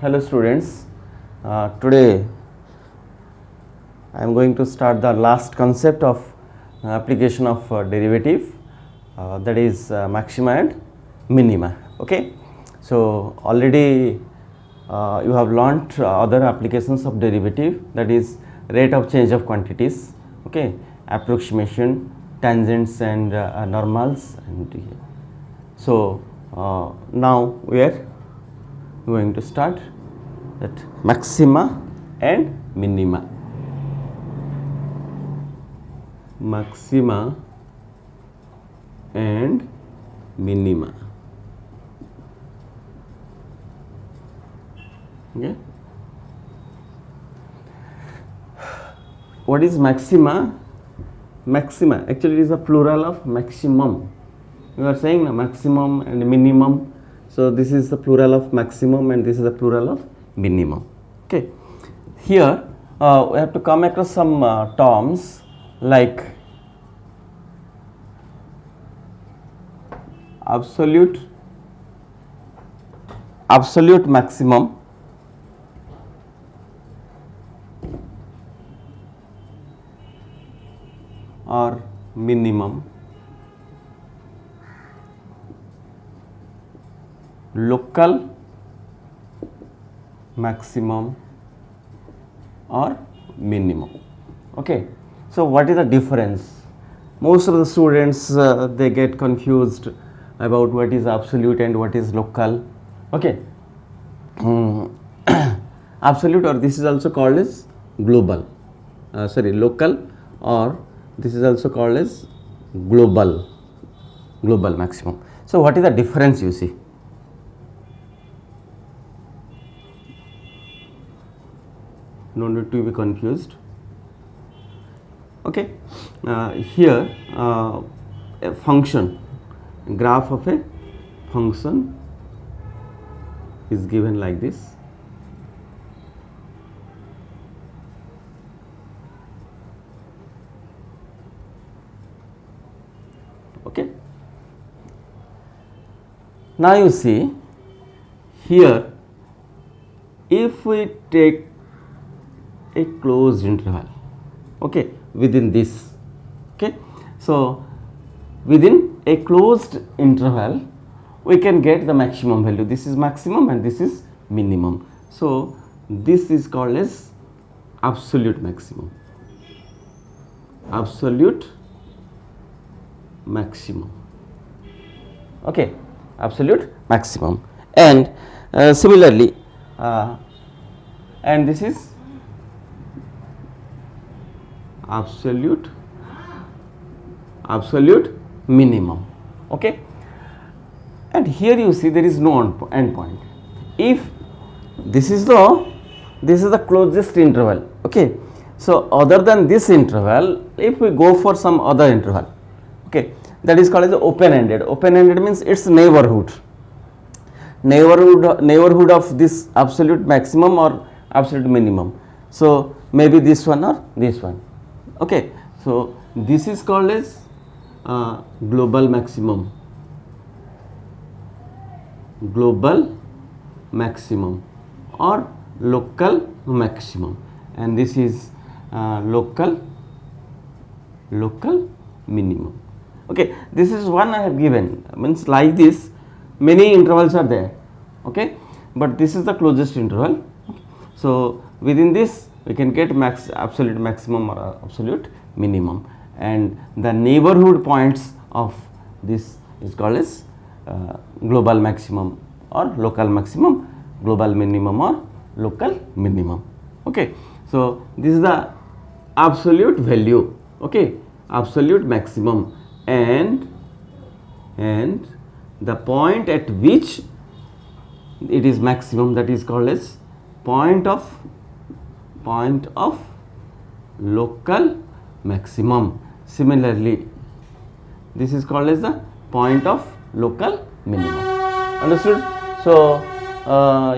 Hello students, today I am going to start the last concept of application of derivative, that is maxima and minima. Okay, so already you have learnt other applications of derivative, that is rate of change of quantities, okay, approximation, tangents and normals, and so now we are going to start that maxima and minima. Maxima and minima. Okay. What is maxima? Maxima actually it is a plural of maximum. You are saying na, maximum and minimum. So this is the plural of maximum and this is the plural of minimum. Okay. Here we have to come across some terms like absolute maximum, or minimum, local maximum or minimum. Okay, so what is the difference? Most of the students they get confused about what is absolute and what is local. Okay, absolute, or this is also called as global, local, or this is also called as global maximum. So what is the difference you see? No need to be confused. Okay, here a function, graph of a function is given like this. Okay, now you see here, if we take a closed interval, okay, within this, okay, so within a closed interval we can get the maximum value. This is maximum and this is minimum. So this is called as absolute maximum. Absolute maximum. Okay, absolute maximum. And similarly, and this is absolute minimum. Okay, and here you see there is no end point. If this is the closest interval, okay, so other than this interval, if we go for some other interval, okay, that is called as open ended. Open ended means its neighborhood of this absolute maximum or absolute minimum. So maybe this one or this one. Okay, so this is called as global maximum or local maximum, and this is local minimum. Okay, this is one I have given, means like this many intervals are there, okay, but this is the closest interval. So within this we can get absolute maximum or absolute minimum, and the neighborhood points of this is called as global maximum or local maximum, global minimum or local minimum. Okay, so this is the absolute value, okay, absolute maximum, and the point at which it is maximum, that is called as point of local maximum. Similarly, this is called as the point of local minimum. Understood? So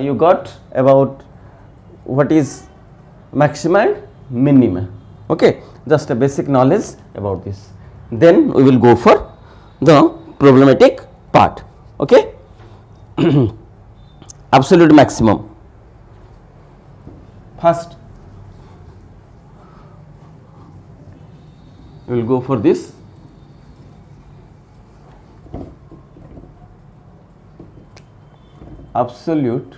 you got about what is maxima and minima. Okay, just a basic knowledge about this. Then we will go for the problematic part. Okay. Absolute maximum. First, we will go for this absolute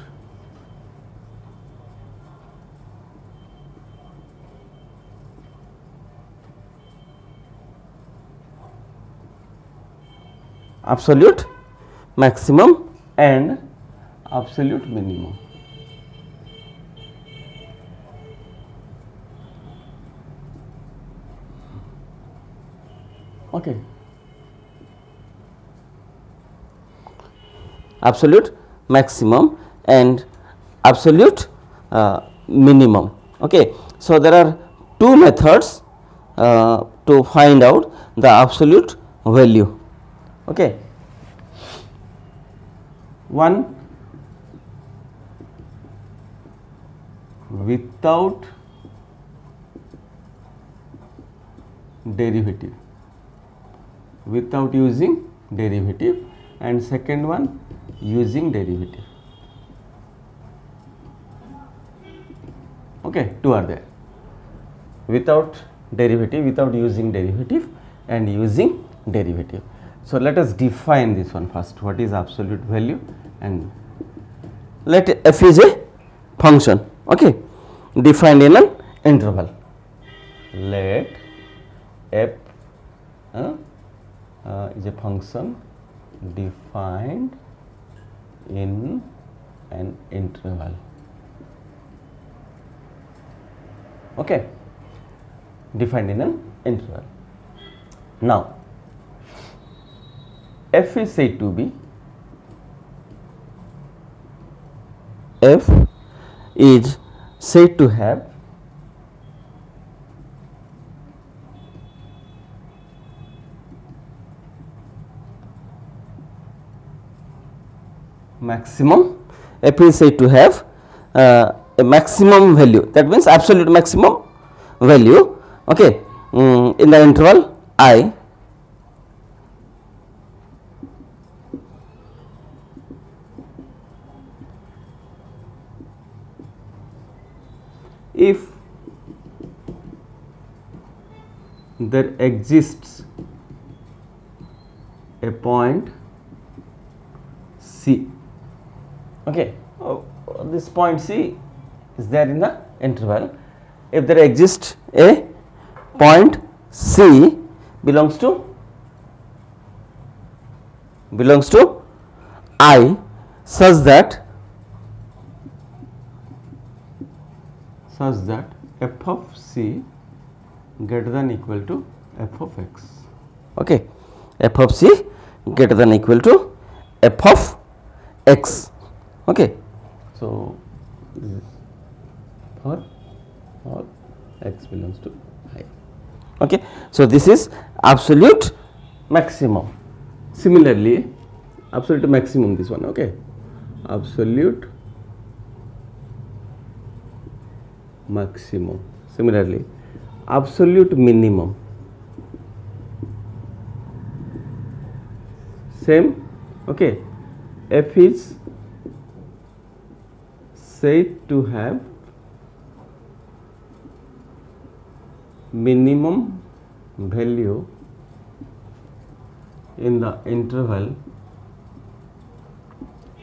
maximum and absolute minimum. Okay. Absolute maximum and absolute minimum. Okay. So there are two methods to find out the absolute value. Okay. One, without derivative, without using derivative, and second one using derivative. Okay, two are there, without derivative, without using derivative, and using derivative. So let us define this one first. What is absolute value? And let f is a function, okay, defined in an interval. Let f is a function defined in an interval. Okay, defined in an interval. Now, f is said to be, f is said to have maximum, f is said to have a maximum value, that means absolute maximum value, okay, in the interval I if there exists a point C. Okay, this point C is there in the interval. If there exists a point C belongs to I such that f of C greater than equal to f of x. Okay, f of C greater than equal to f of x. Okay, so for all x belongs to I. Okay, so this is absolute maximum. Similarly, absolute maximum, this one, okay, absolute maximum. Similarly, absolute minimum, same, okay, f is said to have minimum value in the interval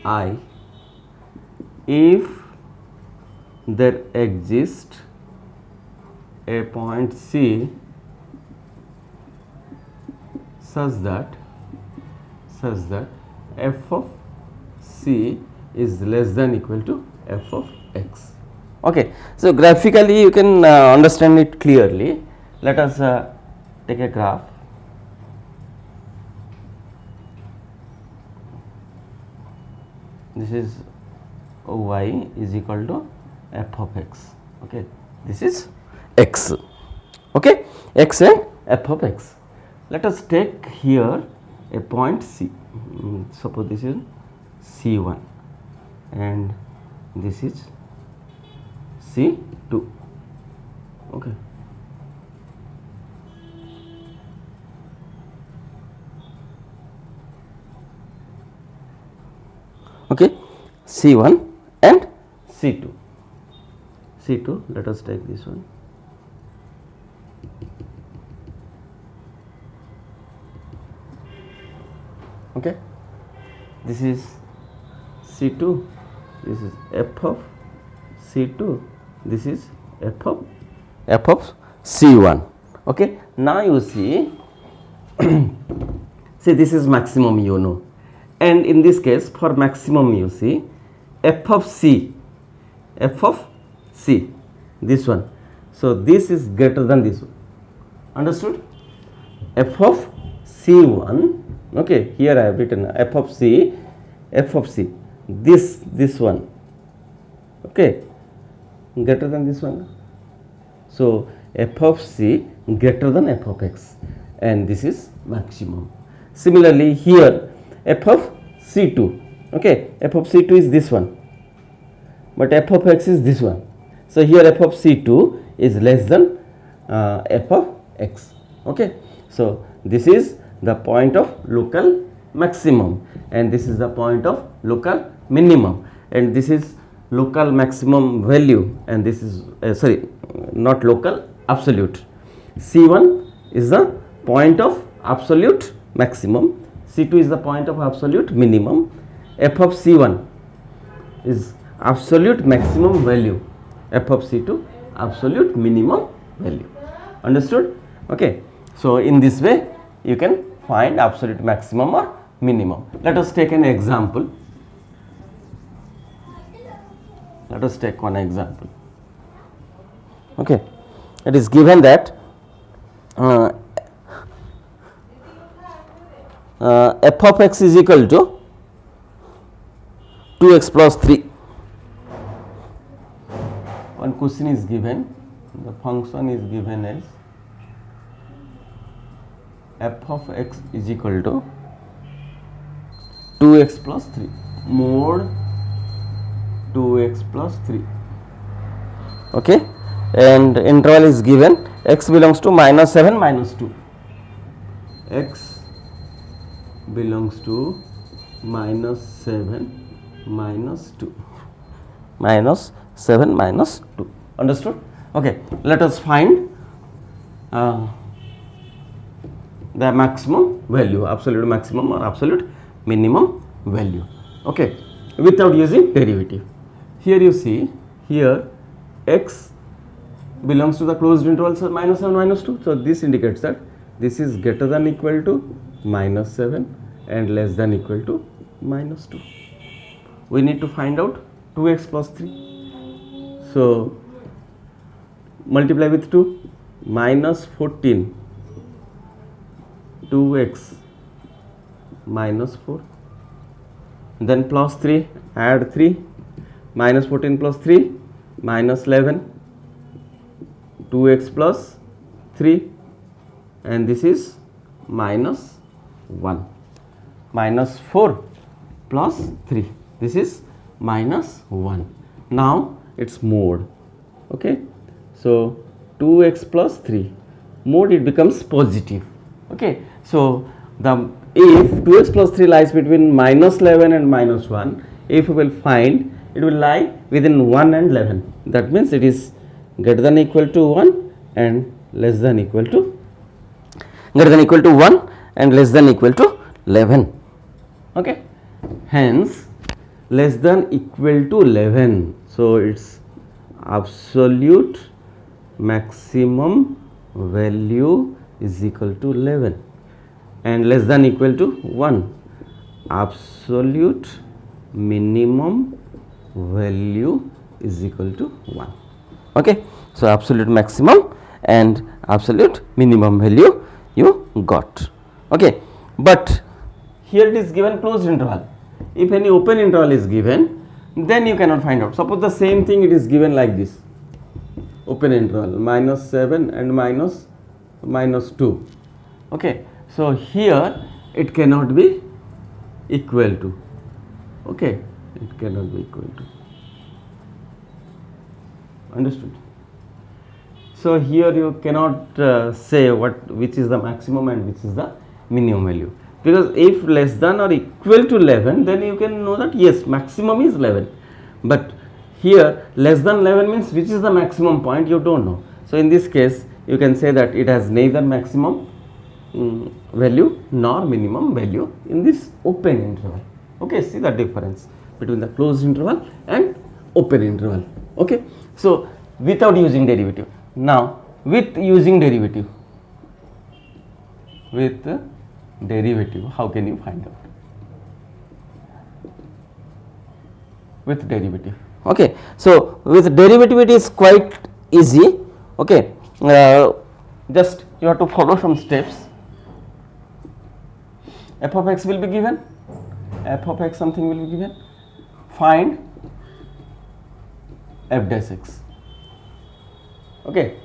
I if there exists a point C such that f of C is less than equal to f of x. Okay, so graphically you can understand it clearly. Let us take a graph. This is y is equal to f of x. Okay, this is x. Okay, x and f of x. Let us take here a point C. Suppose this is C1 and this is C2. Okay. Okay, C1 and C2. C2, let us take this one. Okay, this is C2, this is f of C2, this is f of C1. Okay, now you see see this is maximum, you know, and in this case for maximum you see f of C, this one, so this is greater than this one, understood? F of C1, okay, here I have written f of C, this one, okay, greater than this one, so f of C greater than f of x, and this is maximum. Similarly here f of C2, okay, f of C2 is this one, but f of x is this one, so here f of C2 is less than f of x, okay. So this is the point of local maximum, and this is the point of local minimum, and this is local maximum value, and this is sorry, not local, absolute. C1 is the point of absolute maximum, C2 is the point of absolute minimum, f of C1 is absolute maximum value, f of C2 absolute minimum value, understood? Okay, so in this way you can find absolute maximum or minimum. Let us take an example. Let us take one example. Okay, it is given that f of x is equal to 2x plus 3. One question is given, the function is given as f of x is equal to 2x plus 3 mod 2x plus 3, okay, and interval is given x belongs to -7 -2, x belongs to -7 -2, -7 -2, understood? Okay, let us find the maximum value, absolute maximum or absolute minimum value, okay, without using derivative. Here you see, here x belongs to the closed interval, so -7 -2, so this indicates that this is greater than equal to -7 and less than equal to -2. We need to find out 2x plus 3, so multiply with 2, -14, 2x -4, then plus 3, add 3, -14 plus 3, -11, 2x plus 3, and this is -1, -4 plus 3, this is -1. Now it's mod, okay, so 2x plus 3 mod, it becomes positive, okay. So the if 2x plus 3 lies between -11 and -1, if we will find, it will lie within 1 and 11, that means it is greater than equal to 1 and less than equal to 1 and less than equal to 11, okay. Hence less than equal to 11, so its absolute maximum value is equal to 11, and less than equal to 1, absolute minimum value is equal to 1, okay. So absolute maximum and absolute minimum value you got, okay. But here it is given closed interval. If any open interval is given, then you cannot find out. Suppose the same thing it is given like this, open interval -7 and -2, okay. So here it cannot be equal to, okay, it cannot be equal to, understood? So here you cannot say which is the maximum and which is the minimum value, because if less than or equal to 11, then you can know that yes, maximum is 11, but Here less than 11 means which is the maximum point, you don't know. So in this case you can say that it has neither maximum value nor minimum value in this open interval. Okay, see the difference between the closed interval and open interval. Okay, so without using derivative. Now with using derivative, how can you find out? With derivative. Okay, so with derivative it is quite easy. Okay, just you have to follow some steps. F of x will be given, f of x something will be given, find f dash x. Okay,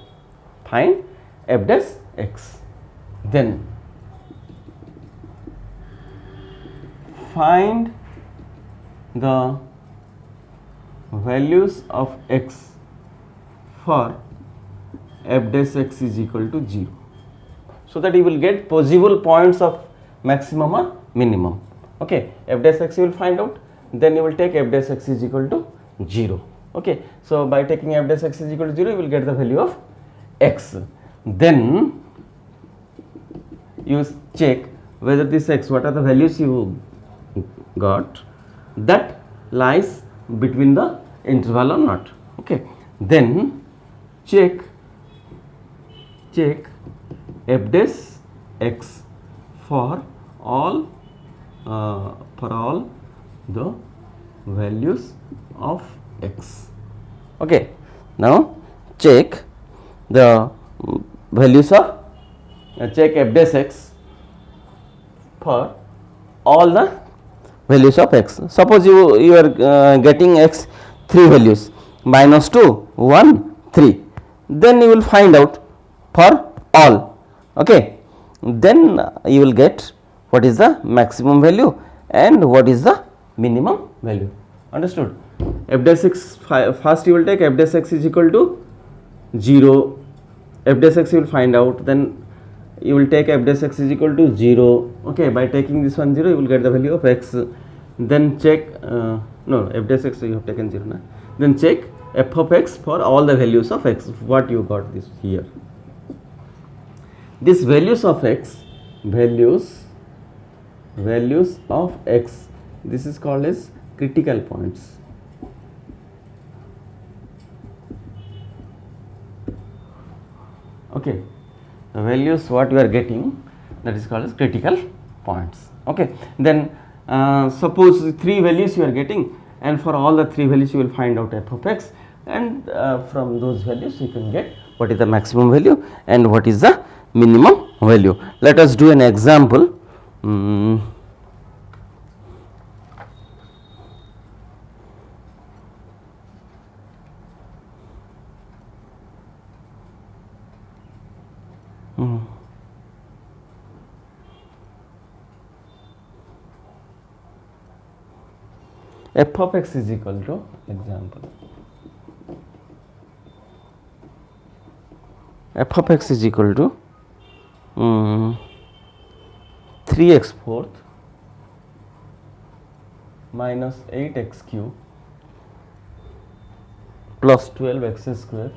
find f dash x, then find the values of x for f dash x is equal to 0, so that you will get possible points of maximum or minimum. Okay, f dash x you will find out, then you will take f dash x is equal to 0. Okay, so by taking f dash x is equal to 0 you will get the value of x, then you check whether this x, what are the values you got, that lies between the interval or not. Okay, then check f dash x for all the values of x. Okay, now check the values of check f dash x for all the values of x. Suppose you are getting x 3 values, -2, 1, 3, then you will find out for all. Okay, then you will get what is the maximum value and what is the minimum value. Understood? F dash x, first you will take f dash x is equal to 0, f dash x you will find out, then you will take f dash x is equal to 0. Okay, by taking this one 0 you will get the value of x, then check no, f dash x you have taken 0 na? Then check f of x for all the values of x. What you got this here, this values of x, values of x, this is called as critical points. Okay, the values what you are getting, that is called as critical points. Okay, then suppose 3 values you are getting, and for all the 3 values you will find out f of x, and from those values you can get what is the maximum value and what is the minimum value. Let us do an example. F of x is equal to, example, f of x is equal to 3x fourth minus 8x cube plus 12x square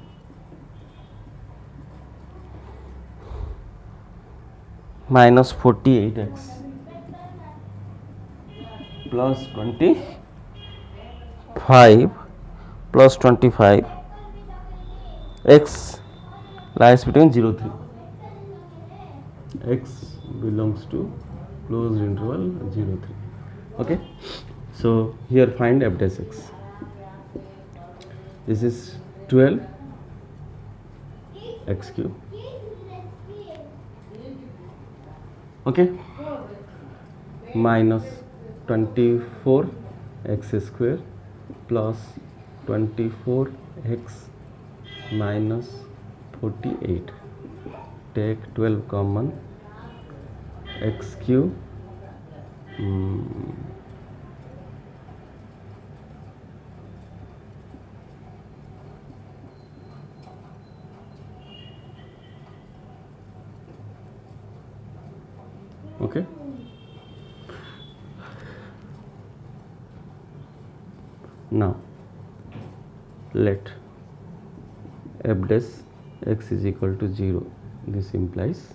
minus 48x plus 25 plus 25, x lies between 0 3, x belongs to closed interval 0 3. Okay, so here find f dash x. This is 12 x cube. Okay, minus 24 x square plus 24 x minus 48. Take 12 common, x cube okay. Now let f dash x is equal to 0. This implies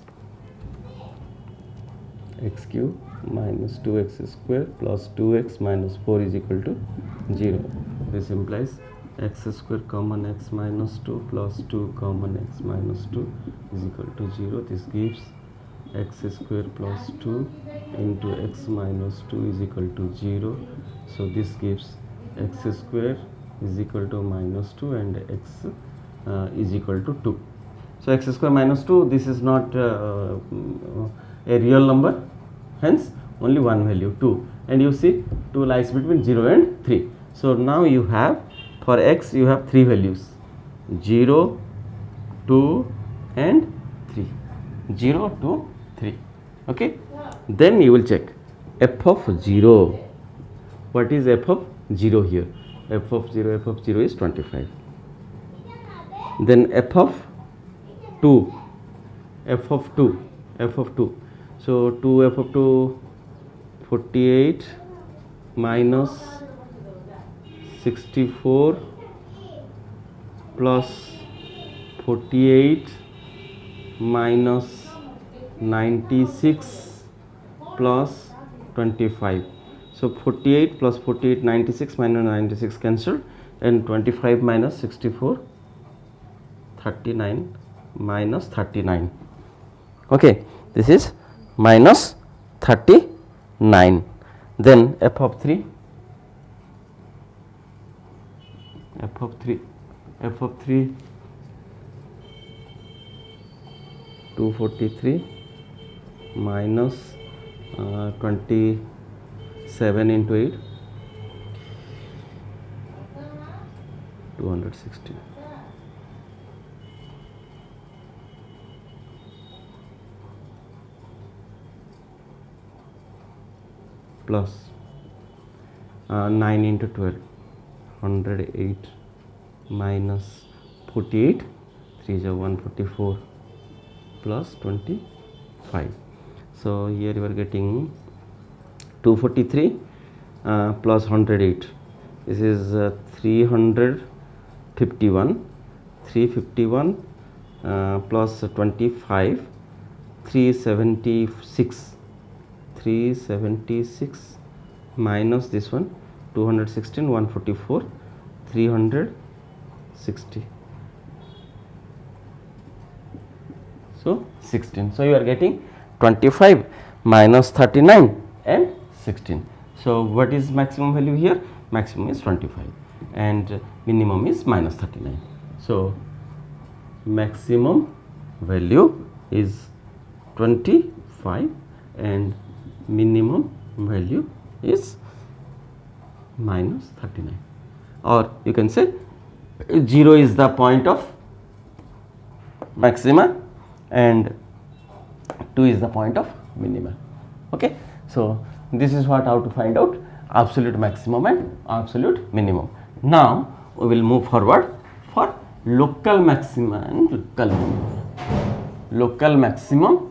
x cube minus 2x square plus 2x minus 4 is equal to 0. This implies x square common x minus 2 plus 2 common x minus 2 is equal to 0. This gives x square plus 2 into x minus 2 is equal to 0. So this gives x square is equal to minus 2 and x is equal to 2. So x square minus 2, this is not a real number, hence only one value 2, and you see 2 lies between 0 and 3. So now you have, for x you have 3 values, 0, 2 and 3, 0, 2, 3. Okay, then you will check f of 0. What is f of 0 here? F of 0 is 25. Then f of 2, so 2 f of 2, 48 minus 64 plus 48 minus 96 plus 25. So 48 plus 48, 96 minus 96 cancelled, and 25 minus 64, 39 minus 39. Okay, this is minus 39. Then f of 3, 243 minus 27 into 8, 260. Plus 9 into 12, 108 minus 48, 3 is 144 plus 25. So here you are getting 243 plus 108. This is 351. 351 plus 25, 376. 376 minus this one 216, 144, 360. So 16. So you are getting 25 minus 39 and 16. So what is maximum value here? Maximum is 25 and minimum is minus 39. So maximum value is 25 and minimum value is minus 39, or you can say 0 is the point of maxima and 2 is the point of minima. Okay, so this is what, how to find out absolute maximum and absolute minimum. Now we will move forward for local maxima and local minimum. Local maximum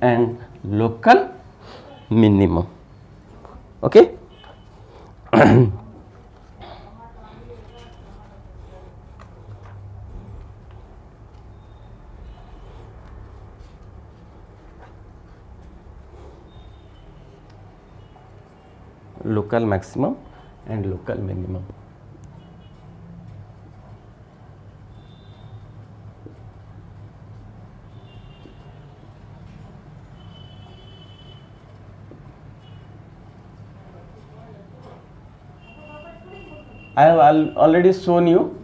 and local minimum. Okay. Local maximum and local minimum. I have already shown you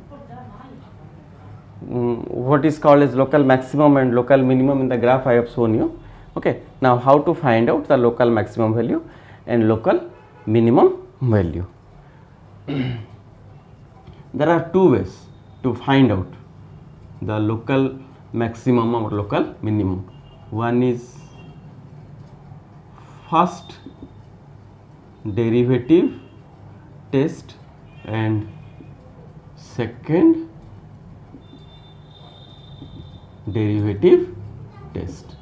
what is called as local maximum and local minimum in the graph. I have shown you. Okay, now how to find out the local maximum value and local minimum value. There are two ways to find out the local maximum or local minimum. One is first derivative test and second derivative test.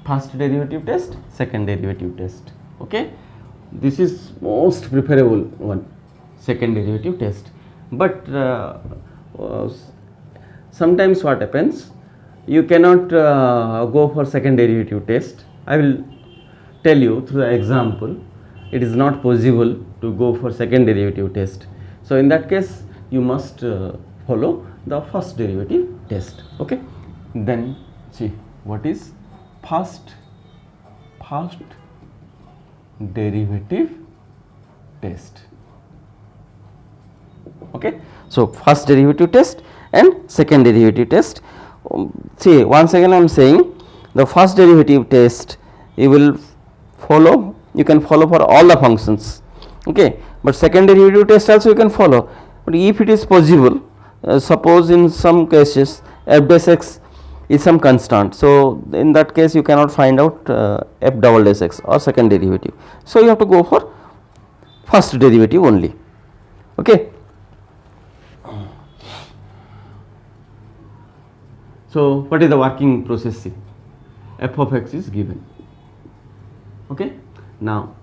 First derivative test, second derivative test. Okay, this is most preferable one, second derivative test. but sometimes what happens, you cannot go for second derivative test. I will tell you through the example, it is not possible to go for second derivative test. So in that case you must follow the first derivative test. Okay, then see what is first derivative test. Okay, so first derivative test and second derivative test. See, once again I am saying, the first derivative test you will follow, you can follow for all the functions. Okay, but second derivative test also you can follow, but if it is possible, suppose in some cases f dash x is some constant, so in that case you cannot find out f double dash x or second derivative, so you have to go for first derivative only. Okay, so what is the working process? See, f of x is given. Okay, now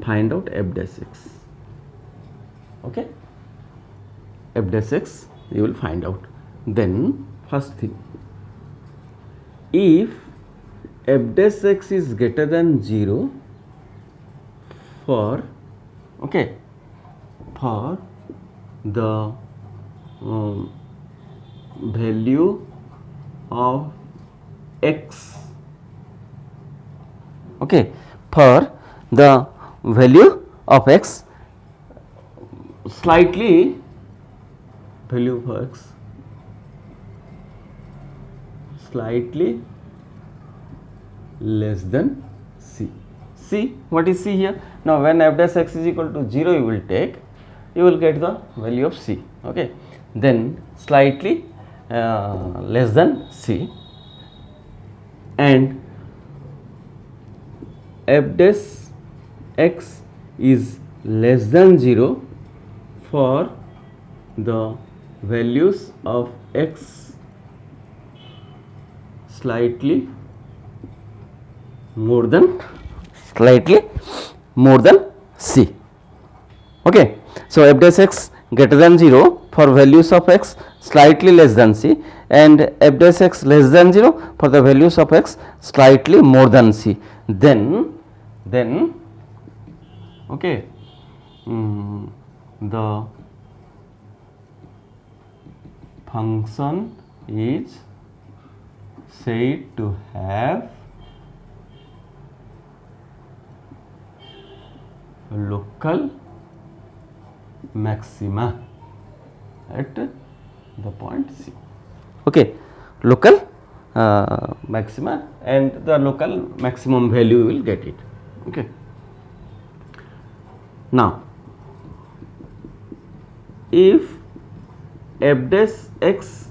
find out f dash x. Okay, f dash x you will find out. Then first thing, if f dash x is greater than 0 for, okay, for the value of x, okay, for the value of x slightly, value of x slightly less than c. See what is c here? Now when f dash x is equal to 0 you will take, you will get the value of c. Okay, then slightly less than c, and f dash x is less than 0 for the values of x slightly more than c. Okay, so f dash x greater than 0 for values of x slightly less than c, and f dash x less than 0 for the values of x slightly more than c. Then okay, the function is said to have local maxima at the point C. Okay, local maxima, and the local maximum value you will get it. Okay. Now, if f dash x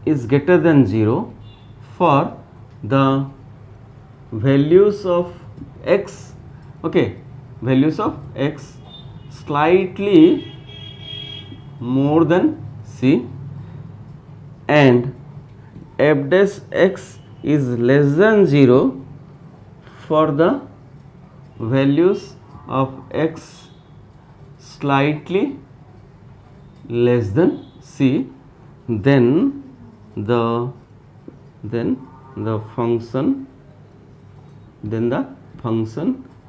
is greater than 0 for the values of x, okay, values of x slightly more than c, and f dash x is less than 0 for the values of x slightly less than c, then the function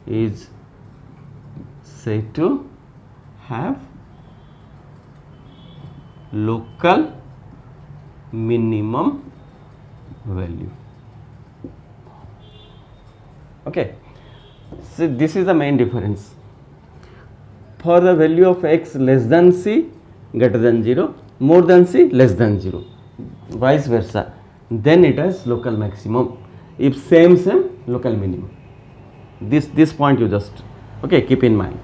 is said to have local minimum value. Okay, so this is the main difference. For the value of x less than c, greater than 0, more than c, less than 0, vice versa, then it has local maximum. If same local minimum. This point you just, okay, keep in mind.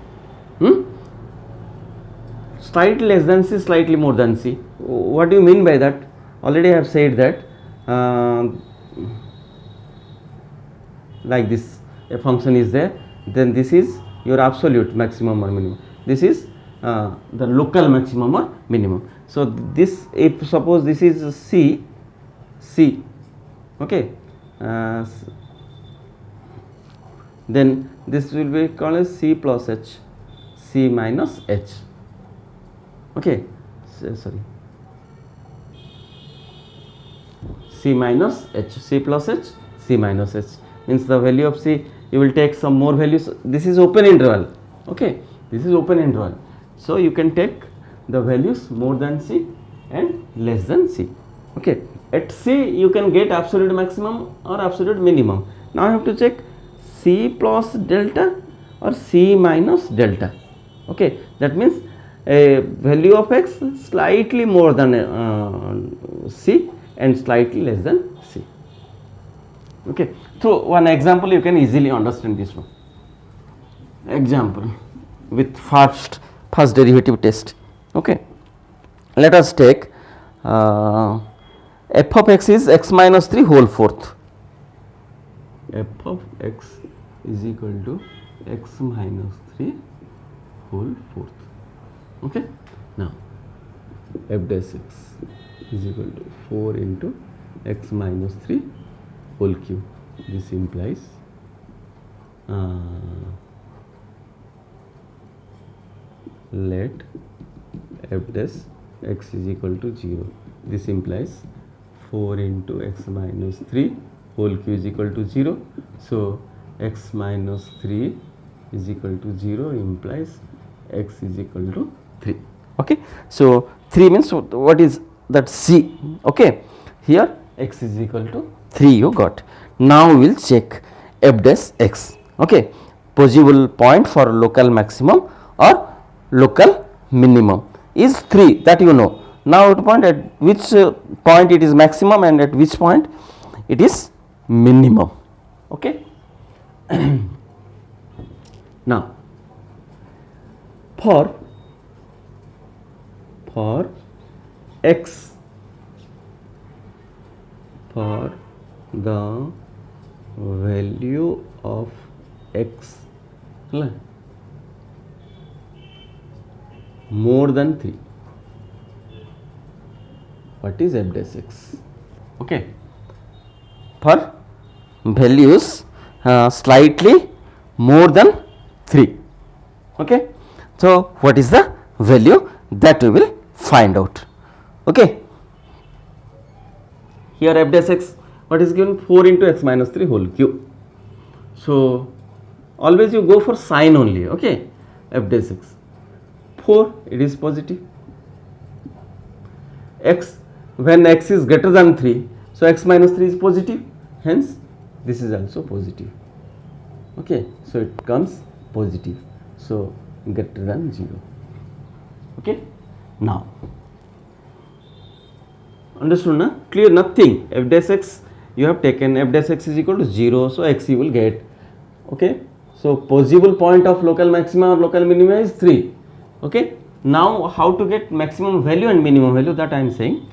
Slightly less than c, slightly more than c. What do you mean by that? Already I have said that like this, a function is there, then this is your absolute maximum or minimum. This is the local maximum or minimum. So this, if suppose this is c, okay, then this will be called as c plus h, c minus h. Okay, sorry, C minus H, C plus H, C minus H, means the value of C, you will take some more values. This is open interval, okay, this is open interval, so you can take the values more than C and less than C, okay. At C you can get absolute maximum or absolute minimum. Now I have to check C plus delta or C minus delta, okay. That means a value of X slightly more than C and slightly less than C, okay. Through one example you can easily understand this one. Example with first derivative test, okay. Let us take f of x is x minus 3 whole fourth. F of x is equal to x minus 3 whole fourth, okay. Now f dash x is equal to 4 into x minus 3 whole cube. This implies let f dash x is equal to 0. This implies 4 into x minus 3 whole cube is equal to 0. So x minus 3 is equal to 0 implies x is equal to 3, okay. So 3 means what is that? C, okay. Here x is equal to 3 you got. Now we will check f dash x, okay. Possible point for local maximum or local minimum is 3, that you know. Now at point, at which point it is maximum and at which point it is minimum, okay. Now for x, for the value of x more than 3, what is f dash x, okay. For values slightly more than 3, okay. So what is the value that we will find out, okay. Here f dash x, what is given? 4 into x minus 3 whole cube. So always you go for sign only, okay. F dash x 4, it is positive. X, when x is greater than 3, so x minus 3 is positive, hence this is also positive, okay. So it comes positive, so greater than 0, okay. Now understood na? Clear? Nothing. F dash x you have taken, f dash x is equal to 0, so x you will get, okay. So possible point of local maxima or local minima is 3, okay. Now how to get maximum value and minimum value, that I am saying.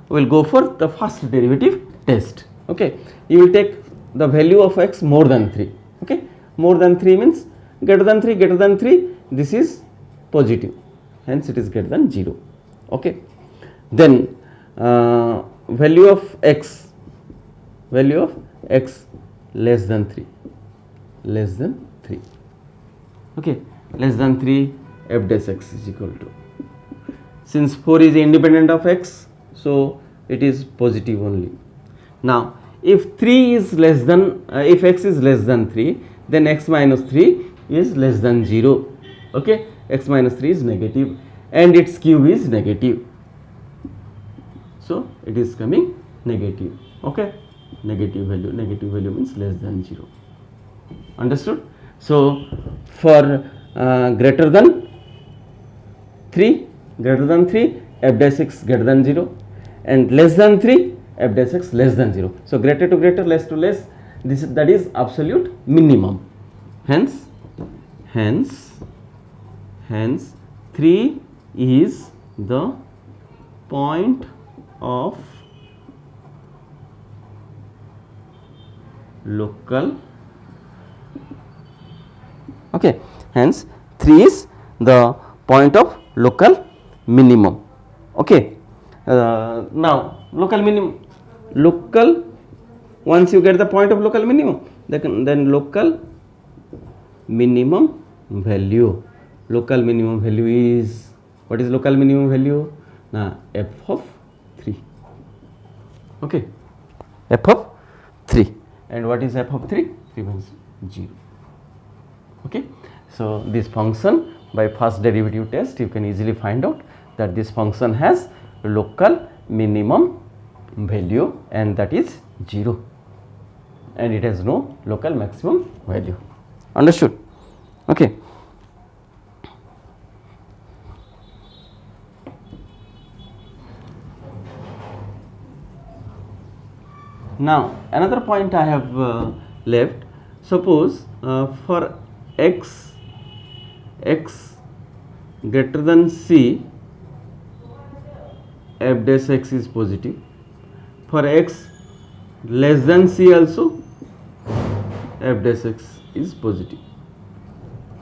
We will go for the first derivative test, okay. You will take the value of x more than 3, okay. More than 3 means greater than 3, this is positive, hence it is greater than 0, okay. Then value of x less than 3, okay, less than 3, f dash x is equal to, since 4 is independent of x, so it is positive only. Now if 3 is less than if x is less than 3, then x minus 3 is less than 0, okay. X minus 3 is negative and its cube is negative, so it is coming negative, okay. Negative value means less than 0, understood. So for greater than 3 f dash x greater than 0 and less than 3 f dash x less than 0, so greater to greater, less to less, that is absolute minimum, hence 3 is the point of local, okay. Hence 3 is the point of local minimum, okay. Now local minimum, once you get the point of local minimum, then local minimum value is, what is local minimum value? f of 3. Okay, f of 3. And what is f of 3? 3 means 0. Okay, so this function, by first derivative test you can easily find out that this function has local minimum value, and that is 0, and it has no local maximum value. Understood? Okay. Now another point I have left. Suppose for x greater than c, f dash x is positive. For x less than c also, f dash x is positive.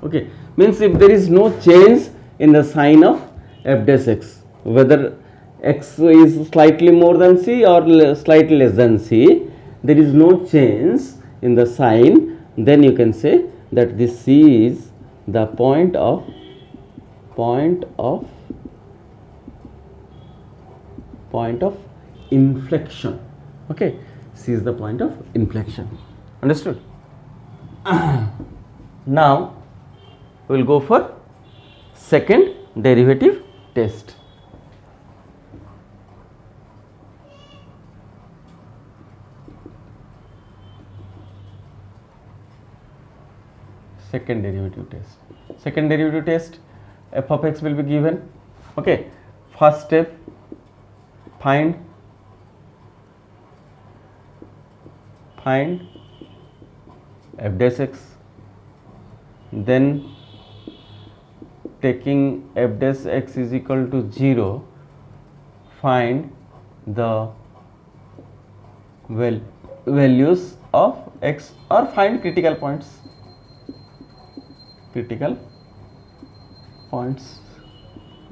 Okay, means if there is no change in the sign of f dash x, whether x is slightly more than c or slightly less than c, there is no change in the sign, then you can say that this c is the point of inflection. Okay, c is the point of inflection. Understood? Now we will go for second derivative test. Second derivative test, f of x will be given. Okay, first step, find f dash x, then taking f dash x is equal to 0, find the values of x, or find critical points.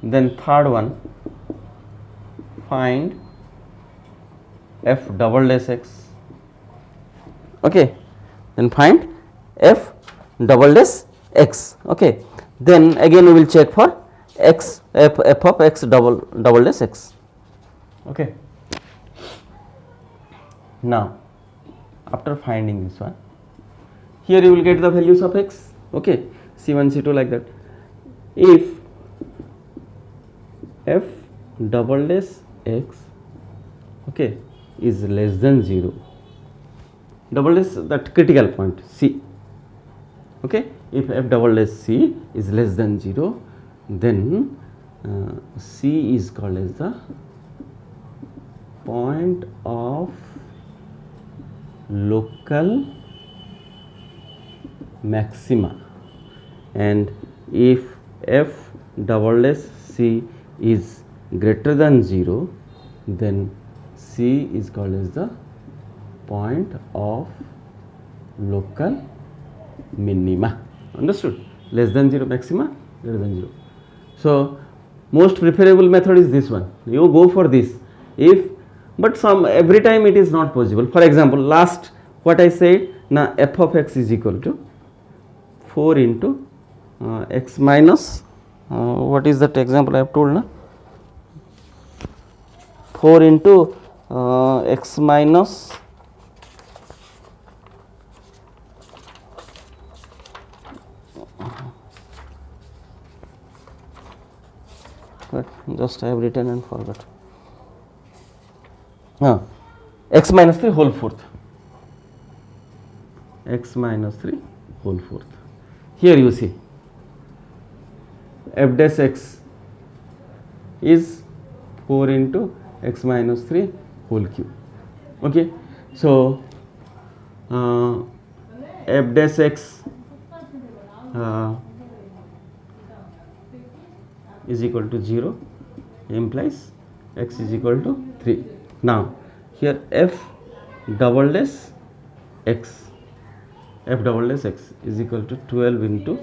Then third one, find f double dash x. Okay, then find f double dash x. Okay, then again we will check for f of x double dash x. Okay, now after finding this one, here you will get the values of x. Okay, c1 c2 like that. If f double dash x, okay, is less than 0, double dash, that critical point c. Okay, if f double dash c is less than 0, then c is called as the point of local maxima, and if f double dash c is greater than 0, then c is called as the point of local minima. Understood? Less than 0 maxima, greater than 0. So most preferable method is this one. You go for this. But every time it is not possible. For example, last what I said, now f of x is equal to 4 into x minus, what is that example I have told now? 4 into x minus just I have written and forgot. X minus 3 whole fourth. X minus 3 whole fourth. Here you see f dash x is 4 into x minus 3 whole cube. Okay, so f dash x is equal to 0, implies x is equal to 3. Now here f double dash x is equal to 12 into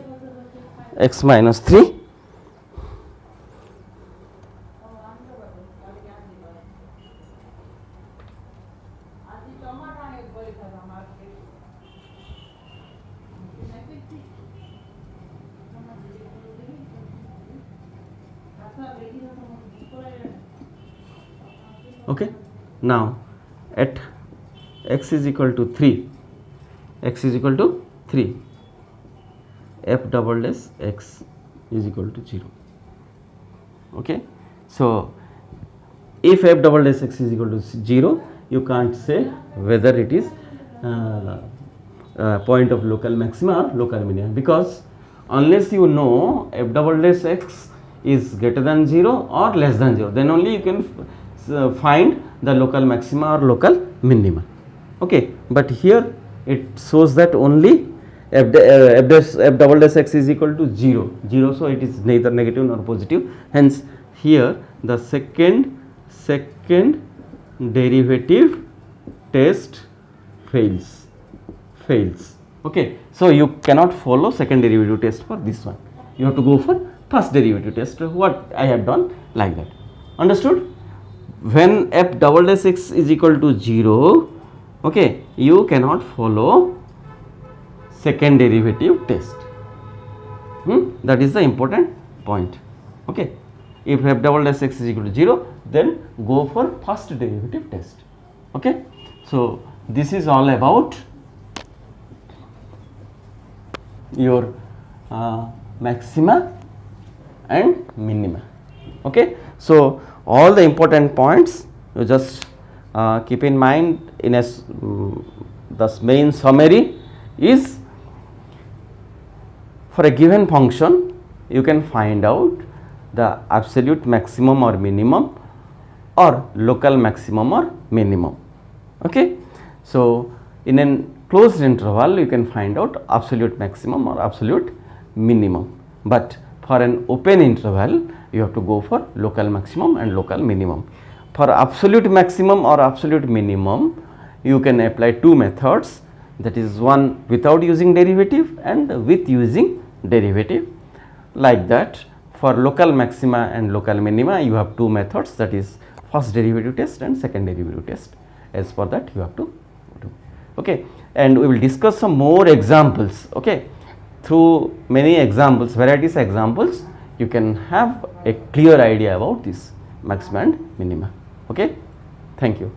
x minus 3 Okay, now at x is equal to 3, x is equal to 3, f double dash x is equal to 0. Okay, so if f double dash x is equal to 0, you can't say whether it is point of local maxima or local minima, because unless you know f double dash x is greater than 0 or less than 0, then only you can find the local maxima or local minima. Okay, but here it shows that only f double dash x is equal to 0, so it is neither negative nor positive. Hence here the second derivative test fails. Okay, so you cannot follow second derivative test for this one. You have to go for first derivative test, what I have done like that. Understood? When f double dash x is equal to 0, okay, you cannot follow second derivative test. That is the important point. Okay, if f double dash x is equal to 0, then go for first derivative test. Okay, so this is all about your maxima and minima. Okay, so all the important points you just keep in mind in a the main summary is, for a given function you can find out the absolute maximum or minimum or local maximum or minimum. Okay, so in a closed interval you can find out absolute maximum or absolute minimum, but for an open interval you have to go for local maximum and local minimum. For absolute maximum or absolute minimum you can apply two methods, that is one without using derivative and with using derivative. Like that, for local maxima and local minima you have two methods, that is first derivative test and second derivative test. As for that you have to do. Okay, and we will discuss some more examples. Okay, through many examples, varieties examples, you can have a clear idea about this maxima and minima. Okay, thank you.